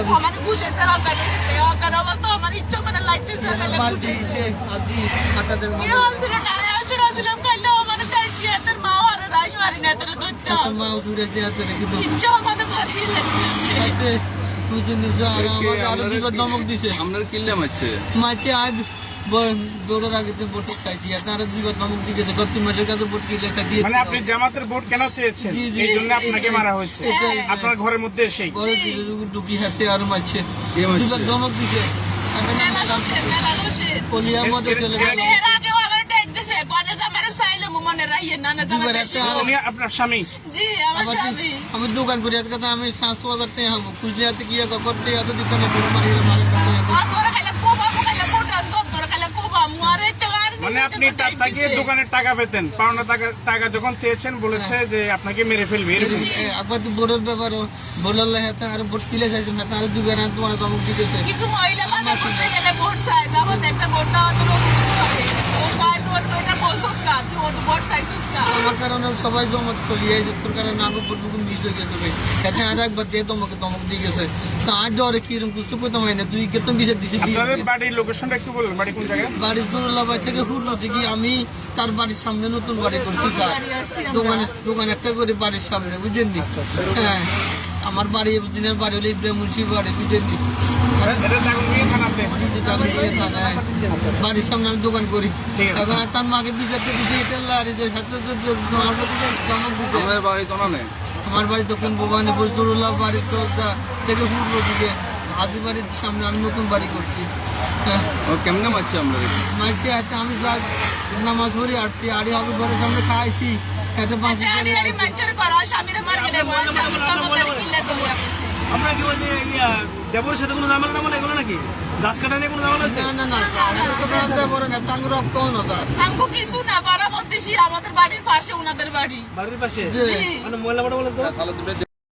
সমানে ঘুষে স্যার অজ্ঞান হয়েছে অজ্ঞান অবস্থা আমার ইচ্ছা মানে লাইটে স্যার কেউ আসলে না আসলাম কাইলে মানে দেখি এদের মা আর রাই মারি না তোর দুধটা ইচ্ছা আমাদের ভারী লাগছে ধমক দিছে আপনার কিল্লে মারছে মারছে আজ ভোটের আগে ভোট চাইছি তারা দুইবার ধমক দিয়েছে গত 3 মাসের কাছে ভোট কিনলে চাইছি। মানে আপনি জামাতের ভোট কেন চেয়েছেন? এই জন্য আপনাকে মারা হয়েছে আপনার ঘরের মধ্যে এসে ঘরে ঢুকি হাতে আর মারছে দুইবার ধমক দিছে পলিয়ার মধ্যে চলে গেছে। আপনার স্বামী? জি আমার স্বামী। আমি দোকান করি আজকে আমি 700,000 টাকা হবো কুচলিয়াতে গিয়ে করতে এত দোকানে মালিক মানে আপনি তাকে দোকানের টাকা পেতেন, পাওনা টাকা যখন চেয়েছেন বলেছে যে আপনাকে মেরে ফেলবে। একবার তো ভোটের ব্যাপার বললে হাতে আর ভোট কিলে চাইছে না তার দুবার তোমার ধমক দিতেছে। কিছু মহিলা বাসা করতে গেলে ভোট চায় যেমন একটা ভোট দেওয়া তো ভোট চাইছিস না আমার কারণে সবাই জমা চলে যাইছে তোর কারণে আগে ভোট মিস হয়ে গেছে ভাই এতে আর একবার দিয়ে তোমাকে ধমক দিয়ে গেছে তার জ্বরে কিরকম কিছু করতে হয় না তুই কেতন বিষয় দিছিস। আপনাদের বাড়ির লোকেশনটা একটু বলুন, বাড়ি কোন জায়গায়? বাড়ি জরুল্লাবাদ থেকে হুরলো থেকে আমি তার বাড়ির সামনে নতুন বাড়ি করছি স্যার দোকান একটা করে বাড়ির সামনে বুঝলেন নি। হ্যাঁ আমার বাড়ি দিনের বাড়ি হলে ইব্রাহিম মুন্সি বাড়ি বুঝলেন নি। বাড়ির সামনে আমি দোকান করি এখন তার মাকে বিচারতে দিচ্ছি এটা আমার বাড়ি তখন ভবানীপুর জরুল্লাহ বাড়ি তো থেকে হুরলো দিকে হাজি বাড়ির সামনে আমি নতুন বাড়ি করছি। কেমনে মারছে আমরা মারছি হাতে আমি যা নামাজ পড়ি আসছি আরে আমি ঘরের সামনে খাইছি এতে পাঁচি আপনার কি বলছে দেবরের সাথে কোনো ঝামেলা নামালে এগুলো নাকি গাছ কাটা নিয়ে কোনো ঝামেলা হচ্ছে? কিছু না পাড়া বলতেছি আমাদের বাড়ির পাশে ওনাদের বাড়ি বাড়ির পাশে মানে মহিলা বলেন তো